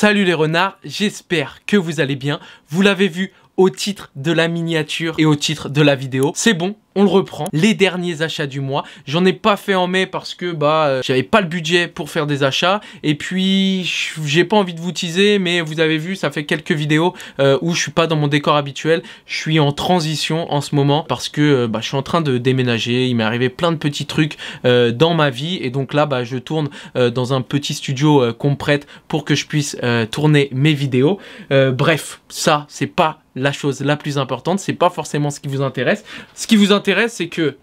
Salut les renards, j'espère que vous allez bien. Vous l'avez vu au titre de la miniature et au titre de la vidéo. C'est bon, on le reprend. Les derniers achats du mois. J'en ai pas fait en mai parce que j'avais pas le budget pour faire des achats. Et puis j'ai pas envie de vous teaser, mais vous avez vu, ça fait quelques vidéos où je suis pas dans mon décor habituel. Je suis en transition en ce moment parce que je suis en train de déménager. Il m'est arrivé plein de petits trucs dans ma vie. Et donc là, je tourne dans un petit studio qu'on me prête pour que je puisse tourner mes vidéos. Bref, ça, c'est pas la chose la plus importante. C'est pas forcément ce qui vous intéresse. Ce qui vous intéresse, c'est que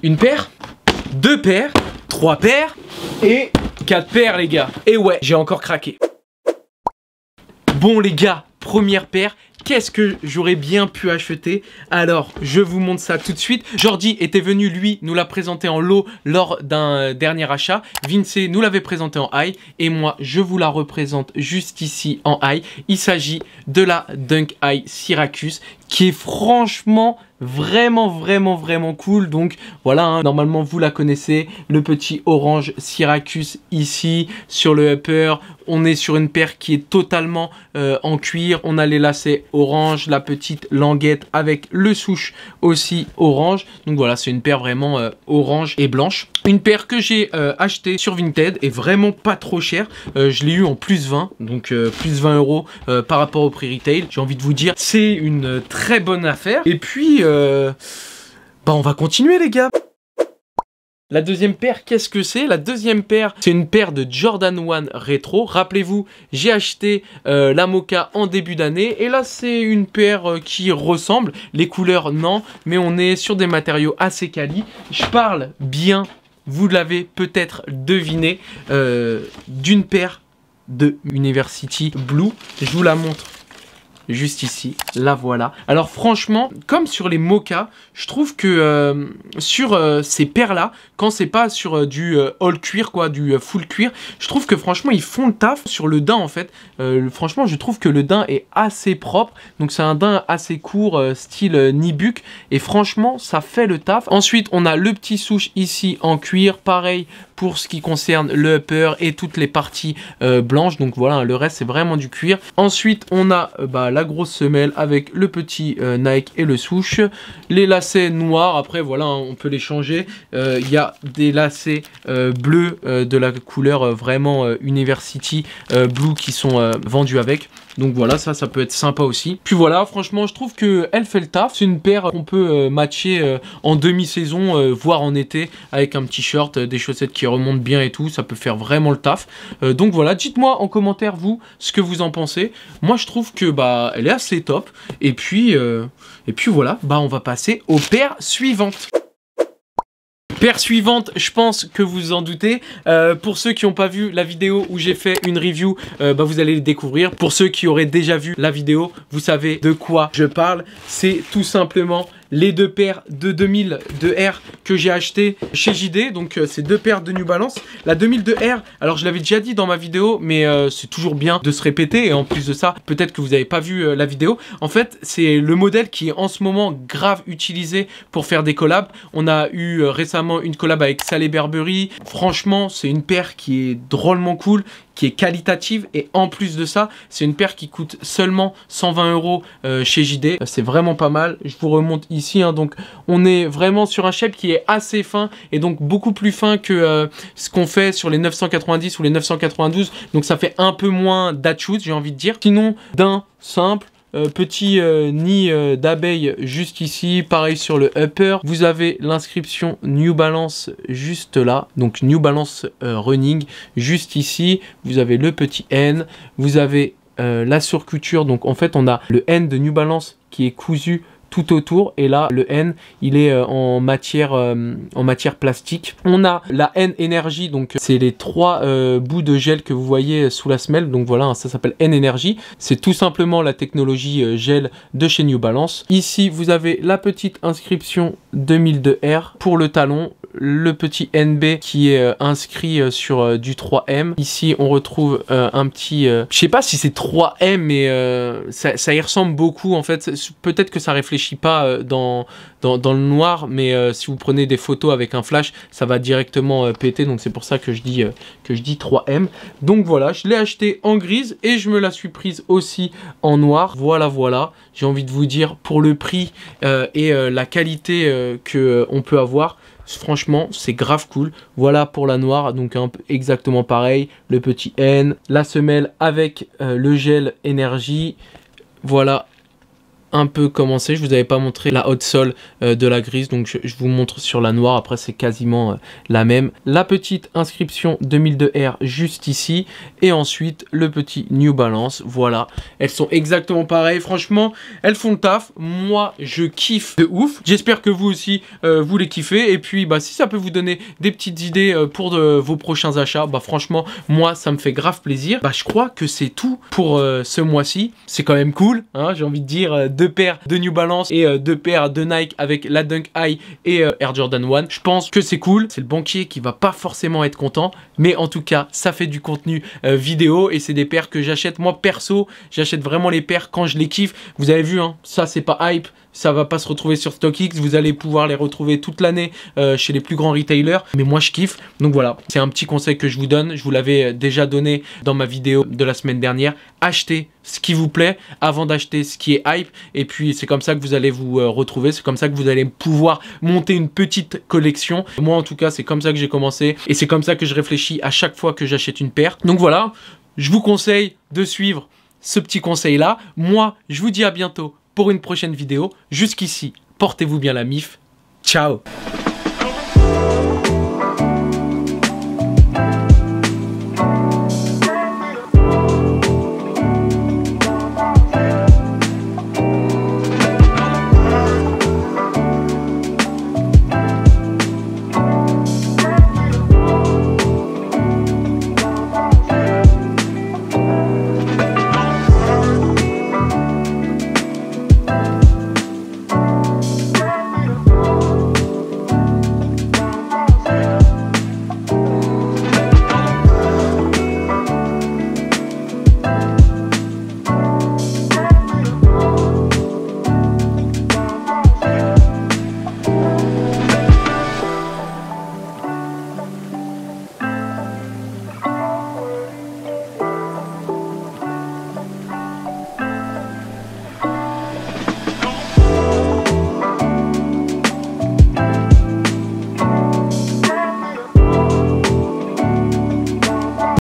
une paire, deux paires, trois paires et quatre paires, les gars. Et ouais, j'ai encore craqué. Bon, les gars, première paire. Qu'est-ce que j'aurais bien pu acheter? Alors, je vous montre ça tout de suite. Jordi était venu, lui, nous l'a présenté en lot lors d'un dernier achat. Vince nous l'avait présenté en high. Et moi, je vous la représente juste ici en high. Il s'agit de la Dunk High Syracuse qui est franchement vraiment cool. Donc voilà, hein, normalement vous la connaissez, le petit orange Syracuse ici sur le upper. On est sur une paire qui est totalement en cuir. On a les lacets orange, la petite languette avec le souche aussi orange. Donc voilà, c'est une paire vraiment orange et blanche. Une paire que j'ai achetée sur Vinted et vraiment pas trop chère. Je l'ai eu en plus 20, donc plus 20 € par rapport au prix retail. J'ai envie de vous dire, c'est une très bonne affaire. Et puis, on va continuer les gars. La deuxième paire, qu'est-ce que c'est? La deuxième paire, c'est une paire de Jordan 1 rétro. Rappelez-vous, j'ai acheté la Mocha en début d'année. Et là, c'est une paire qui ressemble. Les couleurs, non. Mais on est sur des matériaux assez quali. Je parle bien, vous l'avez peut-être deviné, d'une paire de University Blue. Je vous la montre juste ici, la voilà. Alors franchement, comme sur les Mocha, je trouve que sur ces paires-là, quand c'est pas sur du all cuir, quoi, du full cuir, je trouve que franchement, ils font le taf. Sur le daim, en fait, franchement, je trouve que le daim est assez propre. Donc c'est un daim assez court, style Nibuck. Et franchement, ça fait le taf. Ensuite, on a le petit souche ici en cuir. Pareil pour ce qui concerne le upper et toutes les parties blanches. Donc voilà, le reste, c'est vraiment du cuir. Ensuite, on a la grosse semelle avec le petit Nike et le souche. Les lacets noirs, après voilà, hein, on peut les changer. Il y a des lacets bleus de la couleur vraiment University Blue qui sont vendus avec. Donc voilà, ça peut être sympa aussi. Puis voilà, franchement, je trouve qu'elle fait le taf. C'est une paire qu'on peut matcher en demi-saison, voire en été, avec un petit short, des chaussettes qui remontent bien et tout. Ça peut faire vraiment le taf. Donc voilà, dites-moi en commentaire, vous, ce que vous en pensez. Moi, je trouve que elle est assez top. Et puis voilà, on va passer aux paires suivantes. Paire suivante, je pense que vous en doutez. Pour ceux qui n'ont pas vu la vidéo où j'ai fait une review, vous allez le découvrir. Pour ceux qui auraient déjà vu la vidéo, vous savez de quoi je parle. C'est tout simplement les deux paires de 2000 de R que j'ai acheté chez JD. Donc c'est deux paires de New Balance. La 2000 de R, alors je l'avais déjà dit dans ma vidéo, mais c'est toujours bien de se répéter. Et en plus de ça, peut-être que vous n'avez pas vu la vidéo. En fait, c'est le modèle qui est en ce moment grave utilisé pour faire des collabs. On a eu récemment une collab avec Salé Berbery. Franchement, c'est une paire qui est drôlement cool, qui est qualitative, et en plus de ça, c'est une paire qui coûte seulement 120 € chez JD. C'est vraiment pas mal. Je vous remonte ici, hein, donc on est vraiment sur un shape qui est assez fin, et donc beaucoup plus fin que ce qu'on fait sur les 990 ou les 992, donc ça fait un peu moins d'achout, j'ai envie de dire. Sinon, d'un simple, petit nid d'abeille juste ici, pareil sur le upper. Vous avez l'inscription New Balance juste là, donc New Balance Running juste ici. Vous avez le petit N, vous avez la surcouture, donc en fait on a le N de New Balance qui est cousu tout autour, et là le N il est en matière plastique. On a la N Energy, donc c'est les trois bouts de gel que vous voyez sous la semelle. Donc voilà, hein, ça s'appelle N Energy, c'est tout simplement la technologie gel de chez New Balance. Ici vous avez la petite inscription 2002 R pour le talon, le petit NB qui est inscrit sur du 3M. Ici, on retrouve un petit... je sais pas si c'est 3M, mais ça y ressemble beaucoup, en fait. Peut-être que ça réfléchit pas dans le noir, mais si vous prenez des photos avec un flash, ça va directement péter. Donc, c'est pour ça que je dis 3M. Donc, voilà, je l'ai acheté en grise et je me la suis prise aussi en noir. Voilà, voilà. J'ai envie de vous dire, pour le prix et la qualité que on peut avoir, franchement, c'est grave cool. Voilà pour la noire, donc un peu exactement pareil. Le petit N, la semelle avec le gel énergie. Voilà un peu comment c'est. Je vous avais pas montré la haute sole de la grise, donc je vous montre sur la noire. Après, c'est quasiment la même. La petite inscription 2002R juste ici, et ensuite le petit New Balance. Voilà, elles sont exactement pareilles. Franchement, elles font le taf. Moi, je kiffe de ouf. J'espère que vous aussi vous les kiffez. Et puis, bah, si ça peut vous donner des petites idées pour vos prochains achats, bah franchement, moi, ça me fait grave plaisir. Bah, je crois que c'est tout pour ce mois-ci. C'est quand même cool, hein, j'ai envie de dire. 2 paires de New Balance et 2 paires de Nike avec la Dunk High et Air Jordan 1. Je pense que c'est cool. C'est le banquier qui va pas forcément être content, mais en tout cas, ça fait du contenu vidéo et c'est des paires que j'achète. Moi, perso, j'achète vraiment les paires quand je les kiffe. Vous avez vu, hein, ça, c'est pas hype. Ça va pas se retrouver sur StockX, vous allez pouvoir les retrouver toute l'année chez les plus grands retailers. Mais moi, je kiffe. Donc voilà, c'est un petit conseil que je vous donne. Je vous l'avais déjà donné dans ma vidéo de la semaine dernière. Achetez ce qui vous plaît avant d'acheter ce qui est hype. Et puis, c'est comme ça que vous allez vous retrouver. C'est comme ça que vous allez pouvoir monter une petite collection. Moi, en tout cas, c'est comme ça que j'ai commencé. Et c'est comme ça que je réfléchis à chaque fois que j'achète une paire. Donc voilà, je vous conseille de suivre ce petit conseil-là. Moi, je vous dis à bientôt pour une prochaine vidéo. Jusqu'ici, portez-vous bien la mif. Ciao!